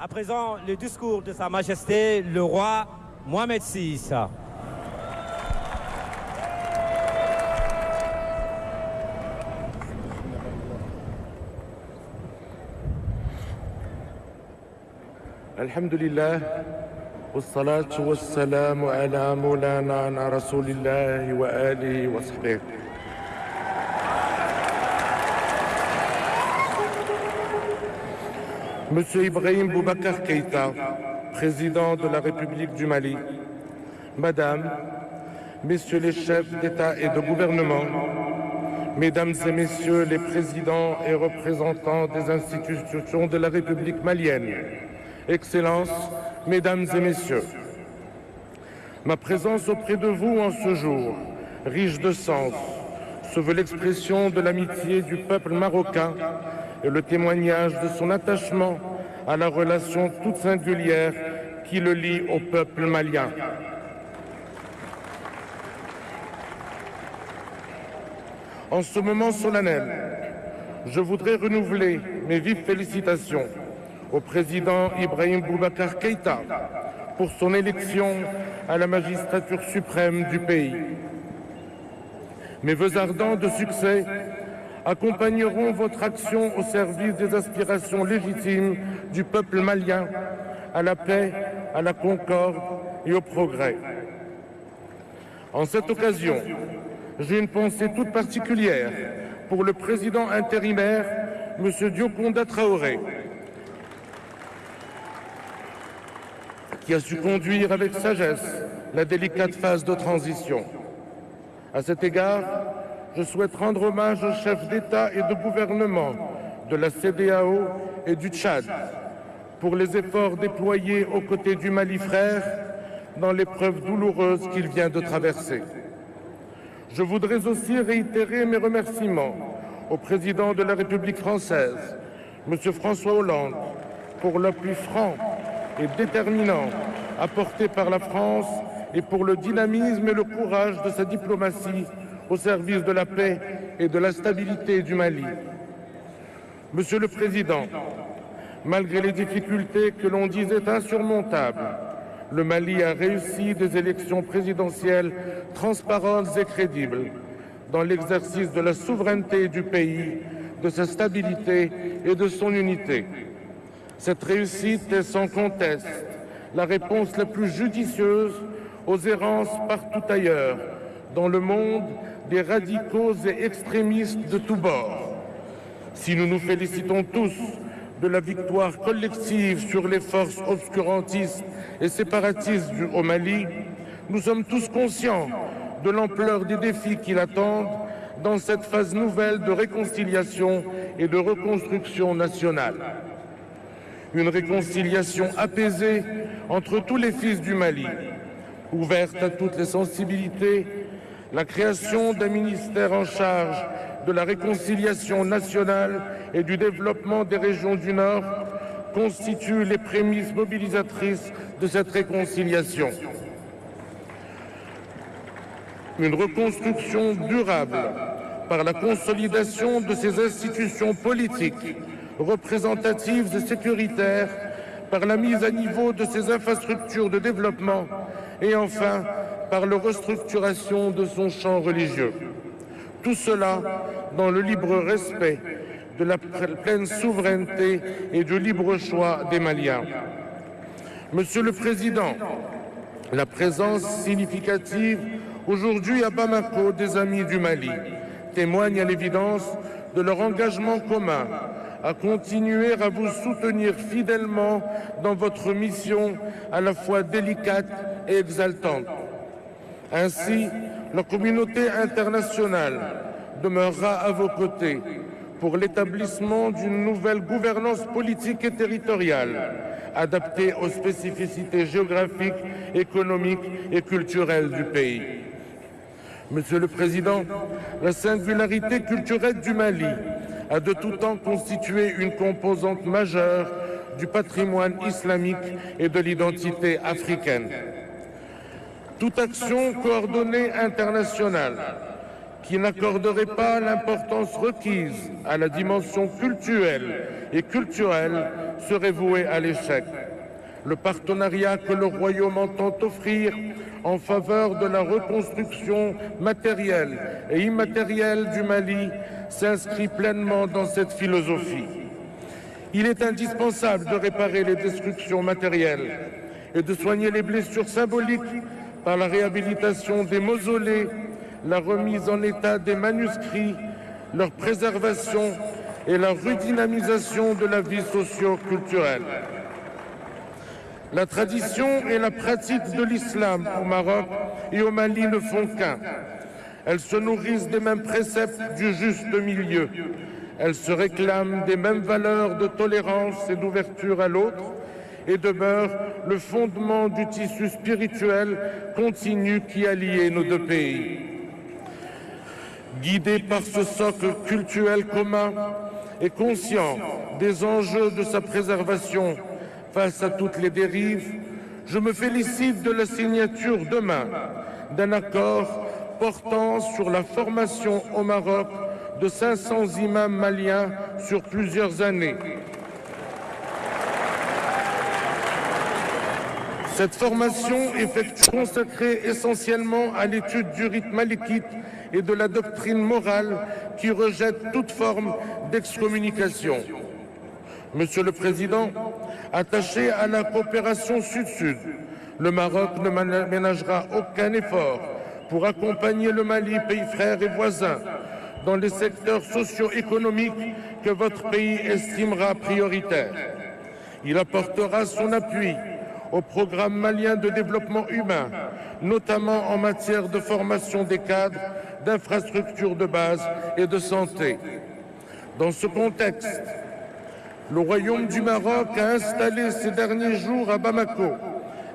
À présent, le discours de Sa Majesté, le roi Mohamed VI. Alhamdulillah, wassalatu wassalamu ala moulana rasulillahi wa alihi wa sahbihi. Monsieur Ibrahim Boubacar Keïta, président de la République du Mali, Madame, Messieurs les chefs d'État et de gouvernement, Mesdames et Messieurs les présidents et représentants des institutions de la République malienne, Excellences, Mesdames et Messieurs, ma présence auprès de vous en ce jour, riche de sens, se veut l'expression de l'amitié du peuple marocain et le témoignage de son attachement à la relation toute singulière qui le lie au peuple malien. En ce moment solennel, je voudrais renouveler mes vives félicitations au président Ibrahim Boubacar Keïta pour son élection à la magistrature suprême du pays. Mes vœux ardents de succès accompagneront votre action au service des aspirations légitimes du peuple malien à la paix, à la concorde et au progrès. En cette occasion, j'ai une pensée toute particulière pour le président intérimaire, M. Diokonda Traoré, qui a su conduire avec sagesse la délicate phase de transition. À cet égard, je souhaite rendre hommage aux chefs d'État et de gouvernement de la CEDEAO et du Tchad pour les efforts déployés aux côtés du Mali frère dans l'épreuve douloureuse qu'il vient de traverser. Je voudrais aussi réitérer mes remerciements au président de la République française, M. François Hollande, pour l'appui franc et déterminant apporté par la France et pour le dynamisme et le courage de sa diplomatie au service de la paix et de la stabilité du Mali. Monsieur le Président, malgré les difficultés que l'on disait insurmontables, le Mali a réussi des élections présidentielles transparentes et crédibles dans l'exercice de la souveraineté du pays, de sa stabilité et de son unité. Cette réussite est sans conteste la réponse la plus judicieuse aux errances partout ailleurs dans le monde des radicaux et extrémistes de tous bords. Si nous nous félicitons tous de la victoire collective sur les forces obscurantistes et séparatistes au Mali, nous sommes tous conscients de l'ampleur des défis qui l'attendent dans cette phase nouvelle de réconciliation et de reconstruction nationale. Une réconciliation apaisée entre tous les fils du Mali, ouverte à toutes les sensibilités, la création d'un ministère en charge de la réconciliation nationale et du développement des régions du Nord constitue les prémices mobilisatrices de cette réconciliation. Une reconstruction durable par la consolidation de ces institutions politiques, représentatives et sécuritaires, par la mise à niveau de ses infrastructures de développement et enfin par la restructuration de son champ religieux. Tout cela dans le libre respect de la pleine souveraineté et du libre choix des Maliens. Monsieur le Président, la présence significative aujourd'hui à Bamako des amis du Mali témoigne à l'évidence de leur engagement commun à continuer à vous soutenir fidèlement dans votre mission à la fois délicate et exaltante. Ainsi, la communauté internationale demeurera à vos côtés pour l'établissement d'une nouvelle gouvernance politique et territoriale adaptée aux spécificités géographiques, économiques et culturelles du pays. Monsieur le Président, la singularité culturelle du Mali a de tout temps constitué une composante majeure du patrimoine islamique et de l'identité africaine. Toute action coordonnée internationale qui n'accorderait pas l'importance requise à la dimension cultuelle et culturelle serait voué à l'échec. Le partenariat que le Royaume entend offrir en faveur de la reconstruction matérielle et immatérielle du Mali s'inscrit pleinement dans cette philosophie. Il est indispensable de réparer les destructions matérielles et de soigner les blessures symboliques par la réhabilitation des mausolées, la remise en état des manuscrits, leur préservation et la redynamisation de la vie socio-culturelle. La tradition et la pratique de l'islam au Maroc et au Mali ne font qu'un. Elles se nourrissent des mêmes préceptes du juste milieu. Elles se réclament des mêmes valeurs de tolérance et d'ouverture à l'autre et demeurent le fondement du tissu spirituel continu qui a lié nos deux pays. Guidé par ce socle culturel commun et conscient des enjeux de sa préservation face à toutes les dérives, je me félicite de la signature demain d'un accord portant sur la formation au Maroc de 500 imams maliens sur plusieurs années. Cette formation est consacrée essentiellement à l'étude du rite malikite et de la doctrine morale qui rejette toute forme d'excommunication. Monsieur le Président, attaché à la coopération Sud-Sud, le Maroc ne ménagera aucun effort pour accompagner le Mali, pays frère et voisin, dans les secteurs socio-économiques que votre pays estimera prioritaires. Il apportera son appui au programme malien de développement humain, notamment en matière de formation des cadres, d'infrastructures de base et de santé. Dans ce contexte, le Royaume du Maroc a installé ces derniers jours à Bamako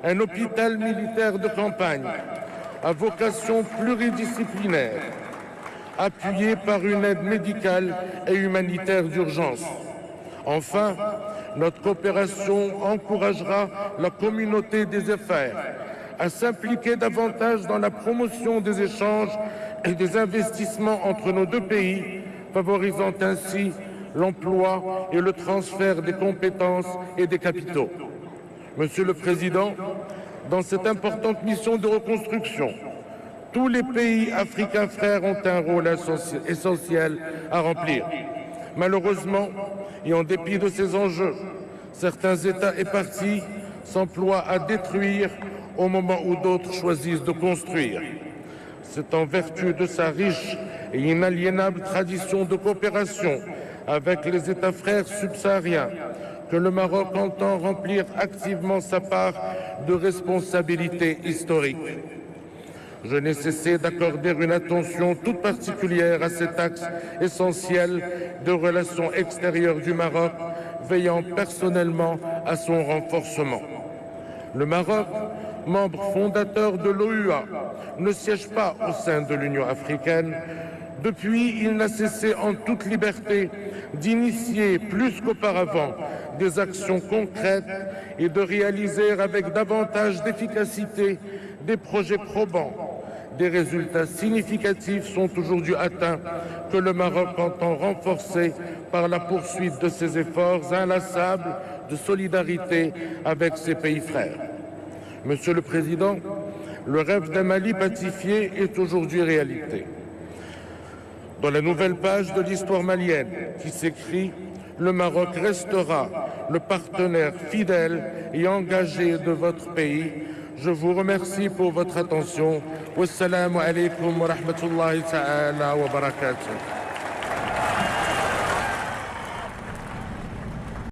un hôpital militaire de campagne à vocation pluridisciplinaire, appuyé par une aide médicale et humanitaire d'urgence. Enfin, notre coopération encouragera la communauté des affaires à s'impliquer davantage dans la promotion des échanges et des investissements entre nos deux pays, favorisant ainsi l'emploi et le transfert des compétences et des capitaux. Monsieur le Président, dans cette importante mission de reconstruction, tous les pays africains frères ont un rôle essentiel à remplir. Malheureusement, et en dépit de ces enjeux, certains États et partis s'emploient à détruire au moment où d'autres choisissent de construire. C'est en vertu de sa riche et inaliénable tradition de coopération avec les États frères subsahariens que le Maroc entend remplir activement sa part de responsabilité historique. Je n'ai cessé d'accorder une attention toute particulière à cet axe essentiel de relations extérieures du Maroc, veillant personnellement à son renforcement. Le Maroc, membre fondateur de l'OUA, ne siège pas au sein de l'Union africaine. Depuis, il n'a cessé en toute liberté d'initier plus qu'auparavant des actions concrètes et de réaliser avec davantage d'efficacité des projets probants. Des résultats significatifs sont aujourd'hui atteints que le Maroc entend renforcer par la poursuite de ses efforts inlassables de solidarité avec ses pays frères. Monsieur le Président, le rêve d'un Mali pacifié est aujourd'hui réalité. Dans la nouvelle page de l'histoire malienne qui s'écrit, le Maroc restera le partenaire fidèle et engagé de votre pays. Je vous remercie pour votre attention. Wassalamu alaikum wa rahmatullahi ta'ala wa barakatuh.